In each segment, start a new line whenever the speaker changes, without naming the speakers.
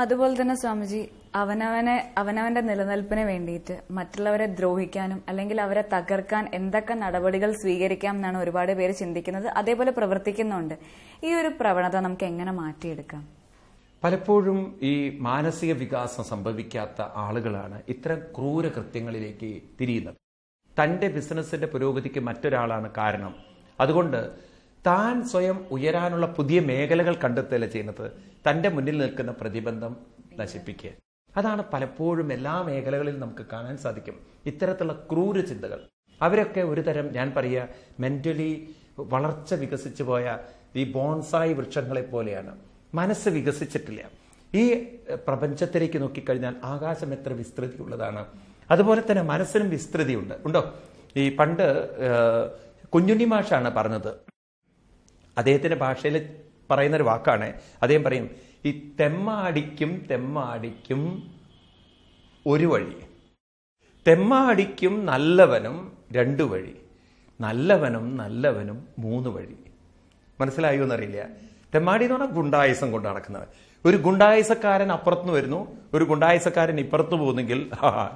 അതുപോലെ തന്നെ സ്വാമിജി, അവനവന്റെ നിലനിൽപ്പിന് വേണ്ടിയിട്ട് മറ്റുള്ളവരെ ദ്രോഹിക്കാനും അല്ലെങ്കിൽ അവരെ തകർക്കാൻ എന്തൊക്കെ നടപടികൾ സ്വീകരിക്കാം എന്നാണ് ഒരുപാട് പേര് ചിന്തിക്കുന്നത്, അതേപോലെ പ്രവർത്തിക്കുന്നുണ്ട്. ഈ ഒരു പ്രവണത നമുക്ക് എങ്ങനെ മാറ്റിയെടുക്കാം?
പലപ്പോഴും ഈ മാനസിക വികാസം സംഭവിക്കാത്ത ആളുകളാണ് ഇത്തരം ക്രൂര കൃത്യങ്ങളിലേക്ക് തിരിയുന്നത്. തന്റെ ബിസിനസിന്റെ പുരോഗതിക്ക് മറ്റൊരാളാണ് കാരണം. അതുകൊണ്ട് താൻ സ്വയം ഉയരാനുള്ള പുതിയ മേഖലകൾ കണ്ടെത്തുകയല്ല ചെയ്യുന്നത്, തന്റെ മുന്നിൽ നിൽക്കുന്ന പ്രതിബന്ധം നശിപ്പിക്കുക. അതാണ് പലപ്പോഴും എല്ലാ മേഖലകളിലും നമുക്ക് കാണാൻ സാധിക്കും. ഇത്തരത്തിലുള്ള ക്രൂര ചിന്തകൾ അവരൊക്കെ ഒരു തരം, ഞാൻ പറയുക, മെന്റലി വളർച്ച വികസിച്ചു പോയ ഈ ബോൺസായി വൃക്ഷങ്ങളെ പോലെയാണ്. മനസ്സ് വികസിച്ചിട്ടില്ല. ഈ പ്രപഞ്ചത്തിലേക്ക് നോക്കിക്കഴിഞ്ഞാൽ ആകാശം എത്ര വിസ്തൃതി ഉള്ളതാണ്, അതുപോലെ തന്നെ മനസ്സിനും വിസ്തൃതിയുണ്ട്. ഉണ്ടോ? ഈ പണ്ട് കുഞ്ഞുണ്ണി മാഷാണ് പറഞ്ഞത്, അദ്ദേഹത്തിന്റെ ഭാഷയിൽ പറയുന്നൊരു വാക്കാണ്. അദ്ദേഹം പറയും, ഈ തെമ്മാടിക്കും ഒരു വഴി, തെമ്മാടിക്കും നല്ലവനും രണ്ടു വഴി, നല്ലവനും മൂന്ന് വഴി. മനസ്സിലായോ എന്നറിയില്ല. തെമ്മാടി എന്ന് പറഞ്ഞാൽ ഗുണ്ടായുസം കൊണ്ട് നടക്കുന്നവൻ. ഒരു ഗുണ്ടായുസക്കാരൻ അപ്പുറത്തുനിന്ന് വരുന്നു, ഒരു ഗുണ്ടായുസക്കാരൻ ഇപ്പുറത്ത് പോകുന്നെങ്കിൽ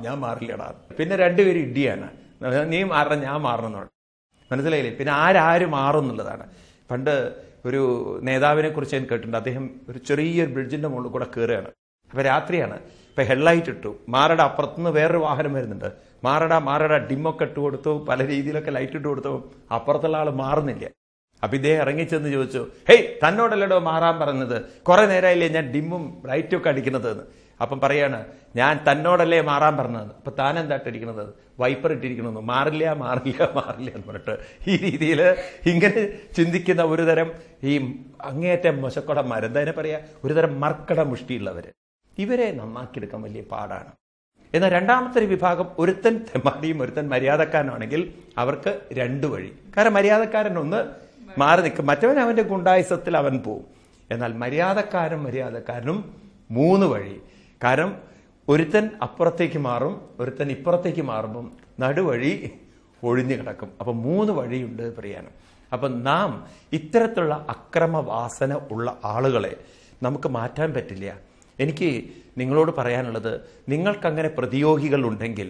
ഞാൻ മാറില്ലടാ. പിന്നെ രണ്ടുപേരും ഇടിയാണ്, നീ മാറണം ഞാൻ മാറണം എന്ന് പറഞ്ഞു. മനസ്സിലായില്ലേ? പിന്നെ ആര് മാറും എന്നുള്ളതാണ്. പണ്ട് ഒരു നേതാവിനെ കുറിച്ച് ഞാൻ കേട്ടിട്ടുണ്ട്. അദ്ദേഹം ഒരു ചെറിയൊരു ബ്രിഡ്ജിന്റെ മുകളിൽ കൂടെ കയറുകയാണ്. അപ്പൊ രാത്രിയാണ്. ഇപ്പൊ ഹെഡ്ലൈറ്റ് ഇട്ടു, മാറട അപ്പുറത്തുനിന്ന് വേറൊരു വാഹനം വരുന്നുണ്ട്, മാറട ഡിമ്മൊക്കെ ഇട്ട് കൊടുത്തു, പല രീതിയിലൊക്കെ ലൈറ്റ് ഇട്ട് കൊടുത്തു, അപ്പുറത്തുള്ള ആള് മാറുന്നില്ല. അപ്പൊ ഇദ്ദേഹം ഇറങ്ങിച്ചെന്ന് ചോദിച്ചു, ഹേയ് തന്നോടല്ലടോ മാറാൻ പറഞ്ഞത്, കുറെ നേരമായില്ലേ ഞാൻ ഡിമ്മും ലൈറ്റും ഒക്കെ അടിക്കുന്നത് എന്ന്. അപ്പം പറയാണ്, ഞാൻ തന്നോടല്ലേ മാറാൻ പറഞ്ഞത്, അപ്പൊ താൻ എന്തായിട്ടിരിക്കുന്നത്, വൈപ്പർ ഇട്ടിരിക്കണമെന്ന്, മാറില്ല എന്ന് പറഞ്ഞിട്ട് ഈ രീതിയിൽ ഇങ്ങനെ ചിന്തിക്കുന്ന ഒരു തരം ഈ അങ്ങേയറ്റം മോശക്കൊടന്മാർ, എന്താ പറയാ, ഒരു തരം മർക്കട മുഷ്ടിയുള്ളവര്. ഇവരെ നന്നാക്കിയെടുക്കാൻ വലിയ പാടാണ്. എന്നാൽ രണ്ടാമത്തെ ഒരു വിഭാഗം, ഒരുത്തൻ തെമ്മാടിയും ഒരുത്തൻ മര്യാദക്കാരനാണെങ്കിൽ അവർക്ക് രണ്ടു വഴി. കാരണം മര്യാദക്കാരൻ ഒന്ന് മാറി നിൽക്കും, മറ്റവൻ അവന്റെ ഗുണ്ടായുസത്തിൽ അവൻ പോവും. എന്നാൽ മര്യാദക്കാരനും മൂന്ന് വഴി. കാരണം ഒരുത്തൻ അപ്പുറത്തേക്ക് മാറും, ഒരുത്തൻ ഇപ്പുറത്തേക്ക് മാറുമ്പം നടുവഴി ഒഴിഞ്ഞു കിടക്കും. അപ്പൊ മൂന്ന് വഴിയുണ്ട് പറയാനും. അപ്പൊ നാം ഇത്തരത്തിലുള്ള അക്രമവാസന ഉള്ള ആളുകളെ നമുക്ക് മാറ്റാൻ പറ്റില്ല. എനിക്ക് നിങ്ങളോട് പറയാനുള്ളത്, നിങ്ങൾക്കങ്ങനെ പ്രതിയോഗികൾ ഉണ്ടെങ്കിൽ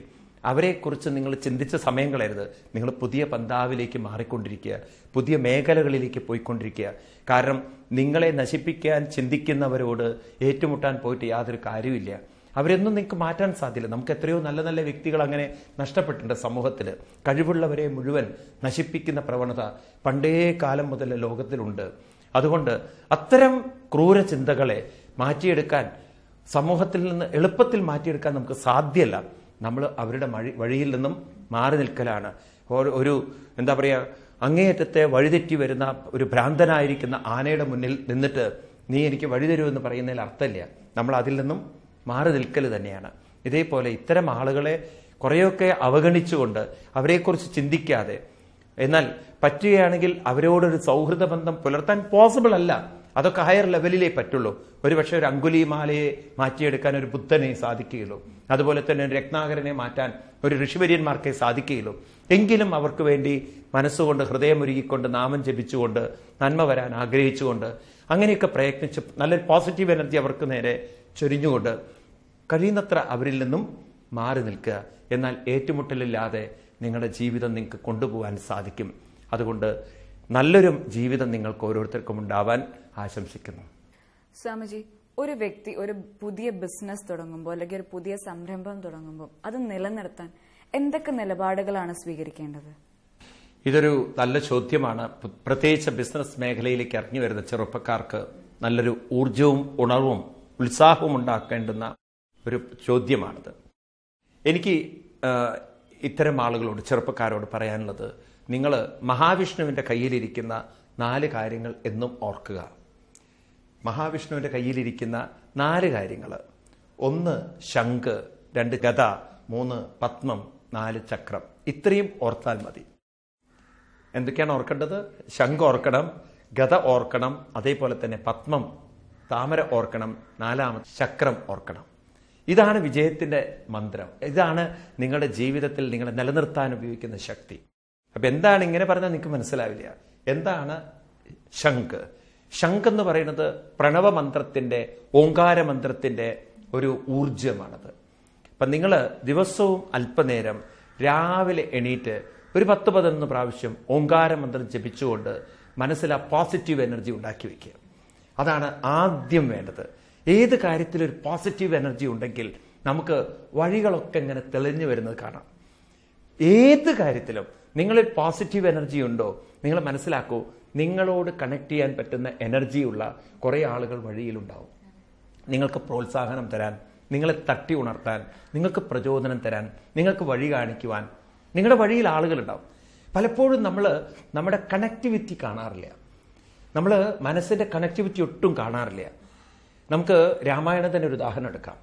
അവരെക്കുറിച്ച് നിങ്ങൾ ചിന്തിച്ച സമയം കളയരുത്. നിങ്ങൾ പുതിയ പന്താവിലേക്ക് മാറിക്കൊണ്ടിരിക്കുക, പുതിയ മേഖലകളിലേക്ക് പോയിക്കൊണ്ടിരിക്കുക. കാരണം നിങ്ങളെ നശിപ്പിക്കാൻ ചിന്തിക്കുന്നവരോട് ഏറ്റുമുട്ടാൻ പോയിട്ട് യാതൊരു കാര്യമില്ല. അവരൊന്നും നിങ്ങൾക്ക് മാറ്റാൻ സാധ്യല്ല. നമുക്ക് എത്രയോ നല്ല നല്ല വ്യക്തികൾ അങ്ങനെ നഷ്ടപ്പെട്ടിട്ടുണ്ട് സമൂഹത്തിൽ. കഴിവുള്ളവരെ മുഴുവൻ നശിപ്പിക്കുന്ന പ്രവണത പണ്ടേ കാലം മുതൽ ലോകത്തിലുണ്ട്. അതുകൊണ്ട് അത്തരം ക്രൂര ചിന്തകളെ മാറ്റിയെടുക്കാൻ, സമൂഹത്തിൽ നിന്ന് എളുപ്പത്തിൽ മാറ്റിയെടുക്കാൻ നമുക്ക് സാധ്യമല്ല. നമ്മൾ അവരുടെ വഴിയിൽ നിന്നും മാറി നിൽക്കലാണ്. ഒരു എന്താ പറയുക, അങ്ങേയറ്റത്തെ വഴിതെറ്റി വരുന്ന ഒരു ഭ്രാന്തനായിരിക്കുന്ന ആനയുടെ മുന്നിൽ നിന്നിട്ട് നീ എനിക്ക് വഴി തരുമെന്ന് പറയുന്നതിൽ അർത്ഥമില്ല. നമ്മൾ അതിൽ നിന്നും മാറി നിൽക്കൽ തന്നെയാണ്. ഇതേപോലെ ഇത്തരം ആളുകളെ കുറേയൊക്കെ അവഗണിച്ചുകൊണ്ട്, അവരെക്കുറിച്ച് ചിന്തിക്കാതെ, എന്നാൽ പറ്റുകയാണെങ്കിൽ അവരോടൊരു സൗഹൃദ ബന്ധം പുലർത്താൻ പോസിബിൾ അല്ല. അതൊക്കെ ഹയർ ലെവലിലേ പറ്റുള്ളൂ. ഒരുപക്ഷെ ഒരു അങ്കുലിമാലയെ മാറ്റിയെടുക്കാൻ ഒരു ബുദ്ധനെ സാധിക്കുകയുള്ളൂ. അതുപോലെ തന്നെ ഒരു രത്നാകരനെ മാറ്റാൻ ഒരു ഋഷിവര്യന്മാർക്കേ സാധിക്കുകയുള്ളൂ. എങ്കിലും അവർക്ക് വേണ്ടി മനസ്സുകൊണ്ട് ഹൃദയമൊരുക്കിക്കൊണ്ട് നാമം ജപിച്ചുകൊണ്ട് നന്മ വരാൻ ആഗ്രഹിച്ചുകൊണ്ട് അങ്ങനെയൊക്കെ പ്രയത്നിച്ച് നല്ലൊരു പോസിറ്റീവ് എനർജി അവർക്ക് നേരെ ചൊരിഞ്ഞുകൊണ്ട് കഴിയുന്നത്ര അവരിൽ നിന്നും മാറി നിൽക്കുക. എന്നാൽ ഏറ്റുമുട്ടലില്ലാതെ നിങ്ങളുടെ ജീവിതം നിങ്ങൾക്ക് കൊണ്ടുപോകാൻ സാധിക്കും. അതുകൊണ്ട് നല്ലൊരു ജീവിതം നിങ്ങൾക്ക് ഓരോരുത്തർക്കും ഉണ്ടാവാൻ ആശംസിക്കുന്നു.
സ്വാമിജി, ഒരു വ്യക്തി ഒരു പുതിയ ബിസിനസ് തുടങ്ങുമ്പോൾ അല്ലെങ്കിൽ ഒരു പുതിയ സംരംഭം തുടങ്ങുമ്പോൾ അത് നിലനിർത്താൻ എന്തൊക്കെ നിലപാടുകളാണ് സ്വീകരിക്കേണ്ടത്?
ഇതൊരു നല്ല ചോദ്യമാണ്. പ്രത്യേകിച്ച് ബിസിനസ് മേഖലയിലേക്ക് ഇറങ്ങി വരുന്ന ചെറുപ്പക്കാർക്ക് നല്ലൊരു ഊർജവും ഉണർവും ഉത്സാഹവും ഉണ്ടാക്കേണ്ടുന്ന ഒരു ചോദ്യമാണിത്. എനിക്ക് ഇത്തരം ആളുകളോട്, ചെറുപ്പക്കാരോട് പറയാനുള്ളത്, നിങ്ങൾ മഹാവിഷ്ണുവിന്റെ കയ്യിലിരിക്കുന്ന 4 കാര്യങ്ങൾ എന്നും ഓർക്കുക. മഹാവിഷ്ണുവിന്റെ കയ്യിലിരിക്കുന്ന 4 കാര്യങ്ങൾ: 1 ശംഖ്, 2 ഗദ, 3 പത്മം, 4 ചക്രം. ഇത്രയും ഓർത്താൽ മതി. എന്തൊക്കെയാണ് ഓർക്കേണ്ടത്? ശംഖ് ഓർക്കണം, ഗദ ഓർക്കണം, അതേപോലെ തന്നെ പത്മം, താമര ഓർക്കണം, 4ാമത് ചക്രം ഓർക്കണം. ഇതാണ് വിജയത്തിന്റെ മന്ത്രം. ഇതാണ് നിങ്ങളുടെ ജീവിതത്തിൽ നിങ്ങളെ നിലനിർത്താൻ ഉപയോഗിക്കുന്ന ശക്തി. അപ്പൊ എന്താണ് ഇങ്ങനെ പറഞ്ഞാൽ നിങ്ങൾക്ക് മനസ്സിലാവില്ല. എന്താണ് ശംഖ്? ശംഖ് എന്ന് പറയുന്നത് പ്രണവമന്ത്രത്തിന്റെ, ഓങ്കാരമന്ത്രത്തിന്റെ ഒരു ഊർജമാണത്. അപ്പൊ നിങ്ങൾ ദിവസവും അല്പനേരം രാവിലെ എണീറ്റ് ഒരു 10-11 പ്രാവശ്യം ഓങ്കാരമന്ത്രം ജപിച്ചുകൊണ്ട് മനസ്സിൽ ആ പോസിറ്റീവ് എനർജി ഉണ്ടാക്കി വെക്കുക. അതാണ് ആദ്യം വേണ്ടത്. ഏത് കാര്യത്തിലും ഒരു പോസിറ്റീവ് എനർജി ഉണ്ടെങ്കിൽ നമുക്ക് വഴികളൊക്കെ ഇങ്ങനെ തെളിഞ്ഞു വരുന്നത് കാണാം. ഏത് കാര്യത്തിലും നിങ്ങളിൽ പോസിറ്റീവ് എനർജി ഉണ്ടോ, നിങ്ങൾ മനസ്സിലാക്കൂ, നിങ്ങളോട് കണക്ട് ചെയ്യാൻ പറ്റുന്ന എനർജിയുള്ള കുറെ ആളുകൾ വഴിയിലുണ്ടാവും. നിങ്ങൾക്ക് പ്രോത്സാഹനം തരാൻ, നിങ്ങളെ തട്ടി ഉണർത്താൻ, നിങ്ങൾക്ക് പ്രചോദനം തരാൻ, നിങ്ങൾക്ക് വഴി കാണിക്കുവാൻ നിങ്ങളുടെ വഴിയിൽ ആളുകളുണ്ടാവും. പലപ്പോഴും നമ്മൾ നമ്മുടെ കണക്ടിവിറ്റി കാണാറില്ല. നമ്മൾ മനസ്സിന്റെ കണക്ടിവിറ്റി ഒട്ടും കാണാറില്ല. നമുക്ക് രാമായണത്തിന് ഒരു ഉദാഹരണം എടുക്കാം.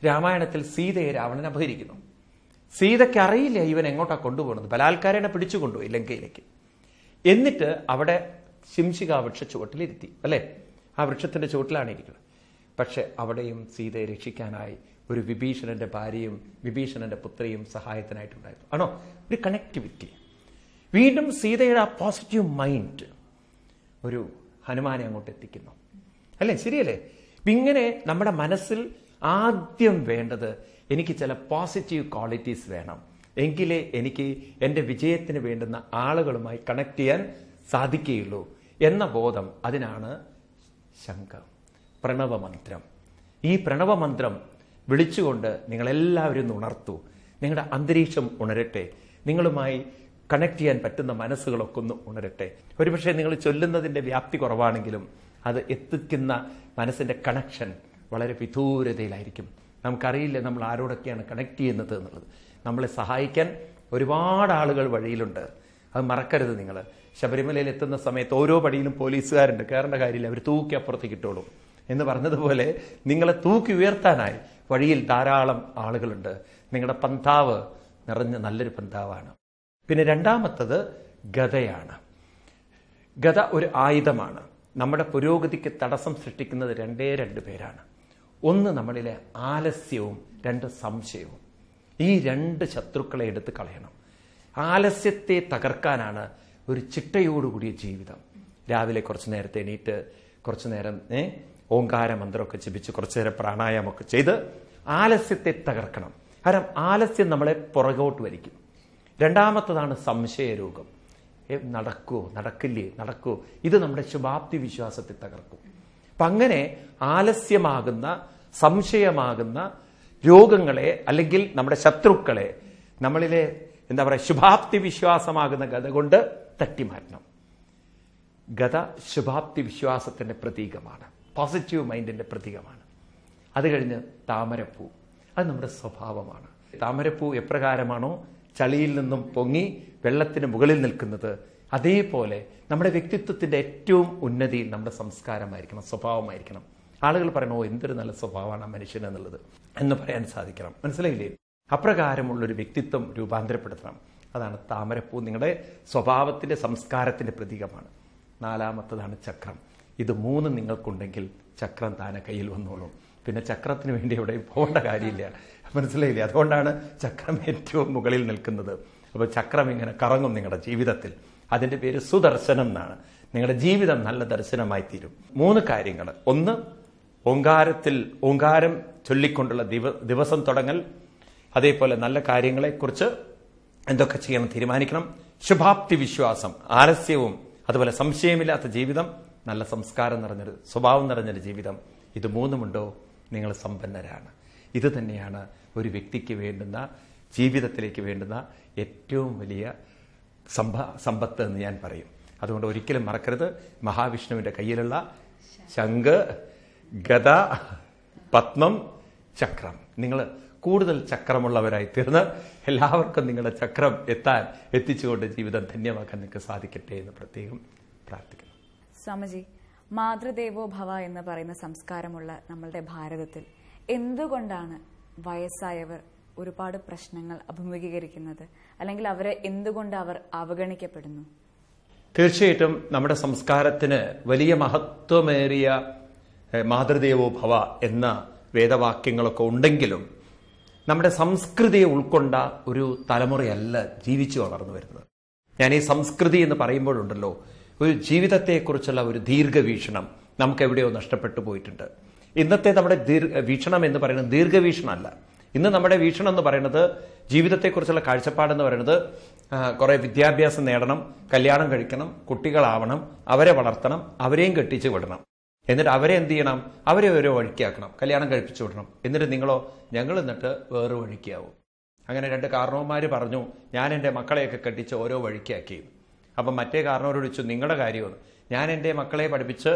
രാമായണത്തിൽ സീതയെ രാവണൻ അപഹരിക്കുന്നു. സീതയ്ക്ക് അറിയില്ല ഇവൻ എങ്ങോട്ടാ കൊണ്ടുപോകുന്നത്. ബലാത്കാരനെ പിടിച്ചു കൊണ്ടുപോയി ലങ്കയിലേക്ക്. എന്നിട്ട് അവിടെ ശിംശിക വൃക്ഷ ചുവട്ടിലിരുത്തി, അല്ലെ? ആ വൃക്ഷത്തിന്റെ ചുവട്ടിലാണ് ഇരിക്കുന്നത്. പക്ഷെ അവിടെയും സീതയെ രക്ഷിക്കാനായി ഒരു വിഭീഷണന്റെ ഭാര്യയും വിഭീഷണന്റെ പുത്രിയും സഹായത്തിനായിട്ടുണ്ടായിരുന്നു. ആണോ? ഒരു കണക്ടിവിറ്റി. വീണ്ടും സീതയുടെ ആ പോസിറ്റീവ് മൈൻഡ് ഒരു ഹനുമാനെ അങ്ങോട്ട് എത്തിക്കുന്നു, അല്ലേ? ശരിയല്ലേ? ഇങ്ങനെ നമ്മുടെ മനസ്സിൽ ആദ്യം വേണ്ടത് എനിക്ക് ചില പോസിറ്റീവ് ക്വാളിറ്റീസ് വേണം, എങ്കിലേ എനിക്ക് എൻ്റെ വിജയത്തിന് വേണ്ടുന്ന ആളുകളുമായി കണക്ട് ചെയ്യാൻ സാധിക്കുകയുള്ളൂ എന്ന ബോധം. അതിനാണ് ശംഖം, പ്രണവമന്ത്രം. ഈ പ്രണവമന്ത്രം വിളിച്ചുകൊണ്ട് നിങ്ങളെല്ലാവരും ഉണർത്തൂ. നിങ്ങളുടെ അന്തരീക്ഷം ഉണരട്ടെ. നിങ്ങളുമായി കണക്ട് ചെയ്യാൻ പറ്റുന്ന മനസ്സുകളൊക്കെ ഒന്ന് ഉണരട്ടെ. ഒരുപക്ഷെ നിങ്ങൾ ചൊല്ലുന്നതിൻ്റെ വ്യാപ്തി കുറവാണെങ്കിലും അത് എത്തിക്കുന്ന മനസ്സിന്റെ കണക്ഷൻ വളരെ വിദൂരതയിലായിരിക്കും. നമുക്കറിയില്ല നമ്മൾ ആരോടൊക്കെയാണ് കണക്ട് ചെയ്യുന്നത് എന്നുള്ളത്. നമ്മളെ സഹായിക്കാൻ ഒരുപാട് ആളുകൾ വഴിയിലുണ്ട്. അത് മറക്കരുത്. നിങ്ങൾ ശബരിമലയിൽ എത്തുന്ന സമയത്ത് ഓരോ പടിയിലും പോലീസുകാരുണ്ട്. കയറേണ്ട കാര്യമില്ല, അവർ തൂക്കി അപ്പുറത്തേക്ക് ഇട്ടോളും എന്ന് പറഞ്ഞതുപോലെ നിങ്ങളെ തൂക്കി ഉയർത്താനായി വഴിയിൽ ധാരാളം ആളുകളുണ്ട്. നിങ്ങളുടെ പന്താവ് നിറഞ്ഞ നല്ലൊരു പന്താവാണ്. പിന്നെ രണ്ടാമത്തത് ഗദയാണ്. ഗദ ഒരു ആയുധമാണ്. നമ്മുടെ പുരോഗതിക്ക് തടസ്സം സൃഷ്ടിക്കുന്നത് രണ്ട് പേരാണ്. ഒന്ന് നമ്മളിലെ ആലസ്യവും, രണ്ട് സംശയവും. ഈ രണ്ട് ശത്രുക്കളെ എടുത്ത് കളയണം. ആലസ്യത്തെ തകർക്കാനാണ് ഒരു ചിട്ടയോടുകൂടിയ ജീവിതം. രാവിലെ കുറച്ചു നേരത്തെ എണീറ്റ് കുറച്ചു നേരം ഓങ്കാര മന്ത്രമൊക്കെ ജപിച്ച് കുറച്ചു നേരം പ്രാണായാമമൊക്കെ ചെയ്ത് ആലസ്യത്തെ തകർക്കണം. കാരണം ആലസ്യം നമ്മളെ പുറകോട്ട് വലിക്കും. രണ്ടാമത്തതാണ് സംശയരോഗം. നടക്കുമോ, നടക്കില്ലേ, നടക്കുമോ, ഇത് നമ്മുടെ ശുഭാപ്തി വിശ്വാസത്തെ തകർക്കും. അപ്പൊ അങ്ങനെ ആലസ്യമാകുന്ന, സംശയമാകുന്ന രോഗങ്ങളെ അല്ലെങ്കിൽ നമ്മുടെ ശത്രുക്കളെ നമ്മളിലെ എന്താ പറയുക ശുഭാപ്തി വിശ്വാസമാകുന്ന ഗത കൊണ്ട് തട്ടിമാറ്റണം. ഗത ശുഭാപ്തി വിശ്വാസത്തിന്റെ പ്രതീകമാണ്, പോസിറ്റീവ് മൈൻഡിന്റെ പ്രതീകമാണ്. അത് കഴിഞ്ഞ് താമരപ്പൂ, അത് നമ്മുടെ സ്വഭാവമാണ്. താമരപ്പൂ എപ്രകാരമാണോ ചളിയിൽ നിന്നും പൊങ്ങി വെള്ളത്തിന് മുകളിൽ നിൽക്കുന്നത്, അതേപോലെ നമ്മുടെ വ്യക്തിത്വത്തിന്റെ ഏറ്റവും ഉന്നതി നമ്മുടെ സംസ്കാരമായിരിക്കണം, സ്വഭാവമായിരിക്കണം. ആളുകൾ പറയണോ എന്തൊരു നല്ല സ്വഭാവമാണ് ആ മനുഷ്യൻ എന്നുള്ളത് എന്ന് പറയാൻ സാധിക്കണം. മനസ്സിലായില്ലേ? അപ്രകാരമുള്ളൊരു വ്യക്തിത്വം രൂപാന്തരപ്പെടുത്തണം. അതാണ് താമരപ്പൂ. നിങ്ങളുടെ സ്വഭാവത്തിന്റെ, സംസ്കാരത്തിന്റെ പ്രതീകമാണ്. നാലാമത്തതാണ് ചക്രം. ഇത് മൂന്നും നിങ്ങൾക്കുണ്ടെങ്കിൽ ചക്രം താനെ കയ്യിൽ വന്നോളും. പിന്നെ ചക്രത്തിന് വേണ്ടി എവിടെയും പോകേണ്ട കാര്യമില്ല. മനസ്സിലായില്ലേ? അതുകൊണ്ടാണ് ചക്രം ഏറ്റവും മുകളിൽ നിൽക്കുന്നത്. അപ്പോൾ ചക്രം ഇങ്ങനെ കറങ്ങും നിങ്ങളുടെ ജീവിതത്തിൽ. അതിന്റെ പേര് സുദർശനം എന്നാണ്. നിങ്ങളുടെ ജീവിതം നല്ല ദർശനമായി തീരും. 3 കാര്യങ്ങൾ. ഒന്ന്, ഓങ്കാരം ചൊല്ലിക്കൊണ്ടുള്ള ദിവസം തുടങ്ങൽ. അതേപോലെ നല്ല കാര്യങ്ങളെക്കുറിച്ച് എന്തൊക്കെ ചെയ്യണം തീരുമാനിക്കണം. ശുഭാപ്തി വിശ്വാസം, ആലസ്യവും അതുപോലെ സംശയമില്ലാത്ത ജീവിതം, നല്ല സംസ്കാരം നിറഞ്ഞൊരു സ്വഭാവം നിറഞ്ഞൊരു ജീവിതം. ഇത് 3ഉണ്ടോ നിങ്ങൾ സമ്പന്നരാണ്. ഇത് തന്നെയാണ് ഒരു വ്യക്തിക്ക് വേണ്ടുന്ന, ജീവിതത്തിലേക്ക് വേണ്ടുന്ന ഏറ്റവും വലിയ സമ്പത്ത് എന്ന് ഞാൻ പറയും. അതുകൊണ്ട് ഒരിക്കലും മറക്കരുത്, മഹാവിഷ്ണുവിന്റെ കയ്യിലുള്ള ശംഖ്, ഗദ, പത്മം, ചക്രം. നിങ്ങൾ കൂടുതൽ ചക്രമുള്ളവരായി തീർന്ന് എല്ലാവർക്കും നിങ്ങളുടെ ചക്രം എത്തിച്ചുകൊണ്ട് ജീവിതം ധന്യമാക്കാൻ നിങ്ങൾക്ക് സാധിക്കട്ടെ എന്ന് പ്രത്യേകം പ്രാർത്ഥിക്കുന്നു.
സ്വാമിജി, മാതൃദേവോ ഭവ എന്ന് പറയുന്ന സംസ്കാരമുള്ള നമ്മളുടെ ഭാരതത്തിൽ എന്തുകൊണ്ടാണ് വയസ്സായവർ ഒരുപാട് പ്രശ്നങ്ങൾ അഭിമുഖീകരിക്കുന്നത്? അല്ലെങ്കിൽ അവരെ എന്തുകൊണ്ട് അവർ അവഗണിക്കപ്പെടുന്നു?
തീർച്ചയായിട്ടും നമ്മുടെ സംസ്കാരത്തിന് വലിയ മഹത്വമേറിയ മാതൃദേവോ ഭവ എന്ന വേദവാക്യങ്ങളൊക്കെ ഉണ്ടെങ്കിലും നമ്മുടെ സംസ്കൃതിയെ ഉൾക്കൊണ്ട ഒരു തലമുറയല്ല ജീവിച്ചു വളർന്നു വരുന്നത്. ഞാൻ ഈ സംസ്കൃതി എന്ന് പറയുമ്പോഴുണ്ടല്ലോ ഒരു ജീവിതത്തെക്കുറിച്ചുള്ള ഒരു ദീർഘവീക്ഷണം നമുക്ക് എവിടെയോ നഷ്ടപ്പെട്ടു പോയിട്ടുണ്ട്. ഇന്നത്തെ നമ്മുടെ വീക്ഷണം എന്ന് പറയുന്നത് ദീർഘവീക്ഷണമല്ല. ഇന്ന് നമ്മുടെ വീക്ഷണം എന്ന് പറയുന്നത്, ജീവിതത്തെക്കുറിച്ചുള്ള കാഴ്ചപ്പാടെന്ന് പറയുന്നത്, കുറെ വിദ്യാഭ്യാസം നേടണം, കല്യാണം കഴിക്കണം, കുട്ടികളാവണം, അവരെ വളർത്തണം, അവരെയും കെട്ടിച്ചു വിടണം, എന്നിട്ട് അവരെ എന്ത് ചെയ്യണം, അവരെ ഓരോ വഴിക്കാക്കണം, കല്യാണം കഴിപ്പിച്ചു വിടണം, എന്നിട്ട് ഞങ്ങൾ എന്നിട്ട് വേറെ വഴിക്കാവും. അങ്ങനെ രണ്ട് കാരണവന്മാർ പറഞ്ഞു, ഞാൻ എൻ്റെ മക്കളെയൊക്കെ കെട്ടിച്ച് ഓരോ വഴിക്കാക്കി. അപ്പം മറ്റേ കാരണവരോട് ചോദിച്ചു, നിങ്ങളുടെ കാര്യമാണ്. ഞാൻ എൻ്റെ മക്കളെ പഠിപ്പിച്ച്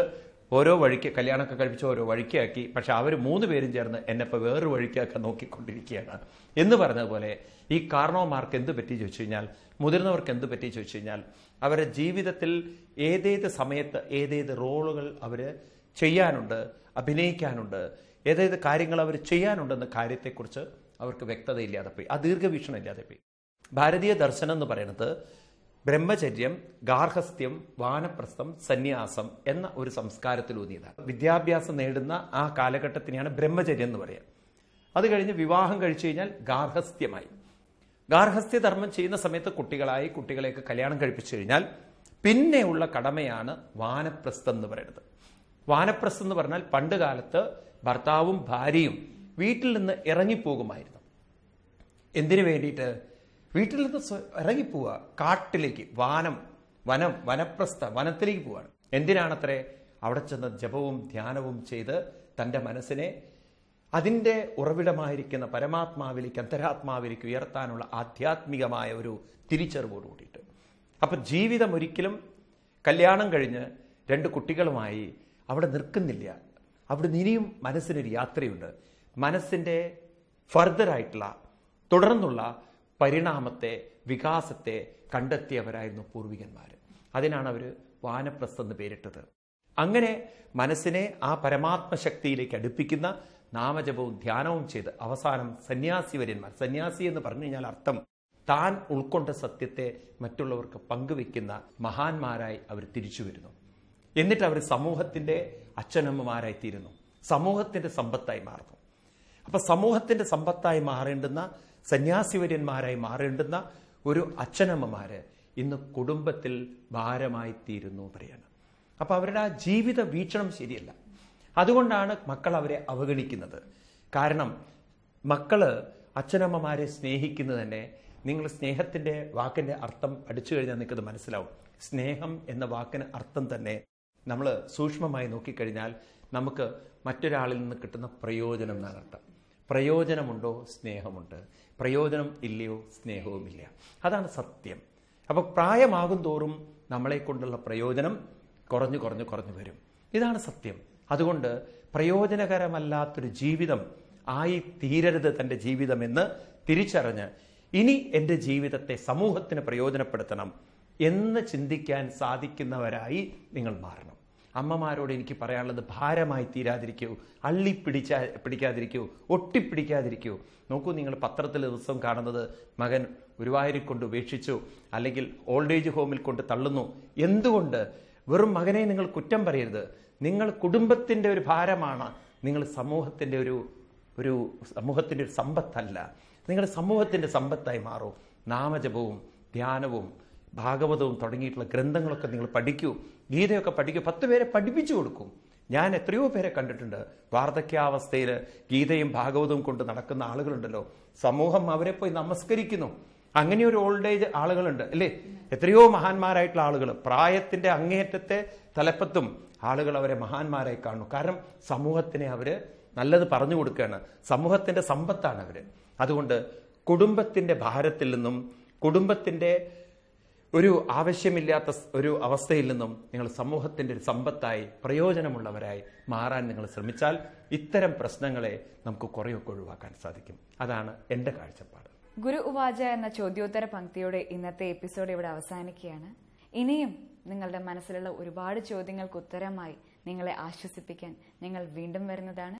ഓരോ വഴിക്ക് കല്യാണമൊക്കെ കഴിപ്പിച്ച് ഓരോ വഴിക്കാക്കി, പക്ഷെ അവർ 3 പേരും ചേർന്ന് എന്നെ ഇപ്പോൾ വേറൊരു വഴിക്കാക്കാൻ നോക്കിക്കൊണ്ടിരിക്കുകയാണ് എന്ന് പറഞ്ഞതുപോലെ ഈ കാരണവന്മാർക്ക് എന്ത് പറ്റി ചോദിച്ചു കഴിഞ്ഞാൽ, മുതിർന്നവർക്ക് എന്ത് പറ്റി ചോദിച്ചു കഴിഞ്ഞാൽ, അവരുടെ ജീവിതത്തിൽ ഏതേത് സമയത്ത് ഏതേത് റോളുകൾ അവർ ചെയ്യാനുണ്ട്, അഭിനയിക്കാനുണ്ട്, ഏതേത് കാര്യങ്ങൾ അവർ ചെയ്യാനുണ്ടെന്ന കാര്യത്തെക്കുറിച്ച് അവർക്ക് വ്യക്തതയില്ലാതെ പോയി, ആ ദീർഘവീക്ഷണം ഇല്ലാതെ പോയി. ഭാരതീയ ദർശനം എന്ന് പറയുന്നത് ബ്രഹ്മചര്യം, ഗാർഹസ്ഥ്യം, വാനപ്രസ്ഥം, സന്യാസം എന്ന ഒരു സംസ്കാരത്തിലൂന്നിയതാണ്. വിദ്യാഭ്യാസം നേടുന്ന ആ കാലഘട്ടത്തിനെയാണ് ബ്രഹ്മചര്യം എന്ന് പറയുക. അത് കഴിഞ്ഞ് വിവാഹം കഴിച്ചു കഴിഞ്ഞാൽ ഗാർഹസ്ഥ്യമായി. ഗാർഹസ്ഥ്യ ധർമ്മം ചെയ്യുന്ന സമയത്ത് കുട്ടികളെയൊക്കെ കല്യാണം കഴിപ്പിച്ചു കഴിഞ്ഞാൽ പിന്നെയുള്ള കടമയാണ് വാനപ്രസ്ഥം എന്ന് പറയുന്നത്. വാനപ്രസ്ഥം എന്ന് പറഞ്ഞാൽ പണ്ട് കാലത്ത് ഭർത്താവും ഭാര്യയും വീട്ടിൽ നിന്ന് ഇറങ്ങിപ്പോകുമായിരുന്നു. എന്തിനു വേണ്ടിയിട്ട്? വീട്ടിൽ നിന്ന് ഇറങ്ങിപ്പോവുക, കാട്ടിലേക്ക്, വനത്തിലേക്ക് പോവാണ്. എന്തിനാണത്രേ? അവിടെ ചെന്ന് ജപവും ധ്യാനവും ചെയ്ത് തൻ്റെ മനസ്സിനെ അതിൻ്റെ ഉറവിടമായിരിക്കുന്ന പരമാത്മാവിലേക്ക്, അന്തരാത്മാവിലേക്ക് ഉയർത്താനുള്ള ആധ്യാത്മികമായ ഒരു തിരിച്ചറിവോട് കൂടിയിട്ട്. അപ്പം ജീവിതം ഒരിക്കലും കല്യാണം കഴിഞ്ഞ് 2 കുട്ടികളുമായി അവിടെ നിൽക്കുന്നില്ല. അവിടെ ഇനിയും മനസ്സിനൊരു യാത്രയുണ്ട്. മനസ്സിൻ്റെ ഫർദറായിട്ടുള്ള തുടർന്നുള്ള പരിണാമത്തെ, വികാസത്തെ കണ്ടെത്തിയവരായിരുന്നു പൂർവികന്മാർ. അതിനാണ് അവർ വാനപ്രസ്ഥം എന്ന് പേരിട്ടത്. അങ്ങനെ മനസ്സിനെ ആ പരമാത്മശക്തിയിലേക്ക് അടുപ്പിക്കുന്ന നാമജപവും ധ്യാനവും ചെയ്ത് അവസാനം സന്യാസിവര്യന്മാർ, സന്യാസി എന്ന് പറഞ്ഞു കഴിഞ്ഞാൽ അർത്ഥം താൻ ഉൾക്കൊണ്ട സത്യത്തെ മറ്റുള്ളവർക്ക് പങ്കുവെക്കുന്ന മഹാന്മാരായി അവർ തിരിച്ചു വരുന്നു. എന്നിട്ട് അവർ സമൂഹത്തിന്റെ അച്ഛനമ്മമാരായി തീരുന്നു, സമൂഹത്തിന്റെ സമ്പത്തായി മാറുന്നു. അപ്പൊ സമൂഹത്തിന്റെ സമ്പത്തായി മാറേണ്ടുന്ന, സന്യാസിവര്യന്മാരായി മാറേണ്ടുന്ന ഒരു അച്ഛനമ്മമാര് ഇന്ന് കുടുംബത്തിൽ ഭാരമായി തീരുന്നു പറയാണ്. അപ്പൊ അവരുടെ ആ ജീവിത വീക്ഷണം ശരിയല്ല. അതുകൊണ്ടാണ് മക്കൾ അവരെ അവഗണിക്കുന്നത്. കാരണം മക്കള് അച്ഛനമ്മമാരെ സ്നേഹിക്കുന്നത് തന്നെ, നിങ്ങൾ സ്നേഹത്തിന്റെ വാക്കിന്റെ അർത്ഥം പഠിച്ചു കഴിഞ്ഞാൽ നിങ്ങൾക്കത് മനസ്സിലാവും. സ്നേഹം എന്ന വാക്കിന് അർത്ഥം തന്നെ നമ്മൾ സൂക്ഷ്മമായി നോക്കിക്കഴിഞ്ഞാൽ നമുക്ക് മറ്റൊരാളിൽ നിന്ന് കിട്ടുന്ന പ്രയോജനം എന്നാണ് അർത്ഥം. പ്രയോജനമുണ്ടോ? സ്നേഹമുണ്ട്. പ്രയോജനം ഇല്ലയോ? സ്നേഹവുമില്ല. അതാണ് സത്യം. അപ്പൊ പ്രായമാകും തോറും നമ്മളെ കൊണ്ടുള്ള പ്രയോജനം കുറഞ്ഞു വരും. ഇതാണ് സത്യം. അതുകൊണ്ട് പ്രയോജനകരമല്ലാത്തൊരു ജീവിതം ആയി തീരരുത് തൻ്റെ ജീവിതമെന്ന് തിരിച്ചറിഞ്ഞ് ഇനി എൻ്റെ ജീവിതത്തെ സമൂഹത്തിന് പ്രയോജനപ്പെടുത്തണം എന്ന് ചിന്തിക്കാൻ സാധിക്കുന്നവരായി നിങ്ങൾ മാറണം. അമ്മമാരോട് എനിക്ക് പറയാനുള്ളത്, ഭാരമായി തീരാതിരിക്കൂ, പിടിക്കാതിരിക്കൂ, ഒട്ടിപ്പിടിക്കാതിരിക്കൂ. നോക്കൂ, നിങ്ങൾ പത്രത്തിൽ ദിവസം കാണുന്നത് മകൻ ഗുരുവായൂരിൽ കൊണ്ട് ഉപേക്ഷിച്ചു, അല്ലെങ്കിൽ ഓൾഡ് ഏജ് ഹോമിൽ കൊണ്ട് തള്ളുന്നു. എന്തുകൊണ്ട്? വെറും മകനെ നിങ്ങൾ കുറ്റം പറയരുത്. നിങ്ങൾ കുടുംബത്തിന്റെ ഒരു ഭാരമാണ്. നിങ്ങൾ സമൂഹത്തിന്റെ ഒരു സമ്പത്തല്ല. നിങ്ങൾ സമൂഹത്തിന്റെ സമ്പത്തായി മാറൂ. നാമജപവും ധ്യാനവും ഭാഗവതവും തുടങ്ങിയിട്ടുള്ള ഗ്രന്ഥങ്ങളൊക്കെ നിങ്ങൾ പഠിക്കൂ, ഗീതയൊക്കെ പഠിക്കൂ, 10 പേരെ പഠിപ്പിച്ചു കൊടുക്കും. ഞാൻ എത്രയോ പേരെ കണ്ടിട്ടുണ്ട്, വാർദ്ധക്യാവസ്ഥയിൽ ഗീതയും ഭാഗവതവും കൊണ്ട് നടക്കുന്ന ആളുകളുണ്ടല്ലോ, സമൂഹം അവരെ പോയി നമസ്കരിക്കുന്നു. അങ്ങനെ ഒരു ഓൾഡ് ഏജ് ആളുകളുണ്ട് അല്ലേ? എത്രയോ മഹാന്മാരായിട്ടുള്ള ആളുകൾ, പ്രായത്തിന്റെ അങ്ങേയറ്റത്തെ തലപ്പത്തും ആളുകൾ അവരെ മഹാന്മാരായി കാണുന്നു. കാരണം സമൂഹത്തിനെ അവര് നല്ലത് പറഞ്ഞു കൊടുക്കുകയാണ്, സമൂഹത്തിന്റെ സമ്പത്താണ് അവര്. അതുകൊണ്ട് കുടുംബത്തിന്റെ ഭാരത്തിൽ നിന്നും, കുടുംബത്തിന്റെ ഒരു ആവശ്യമില്ലാത്ത ഒരു അവസ്ഥയിൽ നിന്നും നിങ്ങൾ സമൂഹത്തിന്റെ ഒരു സമ്പത്തായി, പ്രയോജനമുള്ളവരായി മാറാൻ നിങ്ങൾ ശ്രമിച്ചാൽ ഇത്തരം പ്രശ്നങ്ങളെ നമുക്ക് കുറേയൊക്കെ ഒഴിവാക്കാൻ സാധിക്കും. അതാണ് എൻ്റെ കാഴ്ചപ്പാട്.
ഗുരു ഉവാച എന്ന ചോദ്യോത്തര പങ്ക്തിയോടെ ഇന്നത്തെ എപ്പിസോഡ് ഇവിടെ അവസാനിക്കുകയാണ്. ഇനിയും നിങ്ങളുടെ മനസ്സിലുള്ള ഒരുപാട് ചോദ്യങ്ങൾക്ക് ഉത്തരമായി നിങ്ങളെ ആശ്വസിപ്പിക്കാൻ ഞങ്ങൾ വീണ്ടും വരുന്നതാണ്.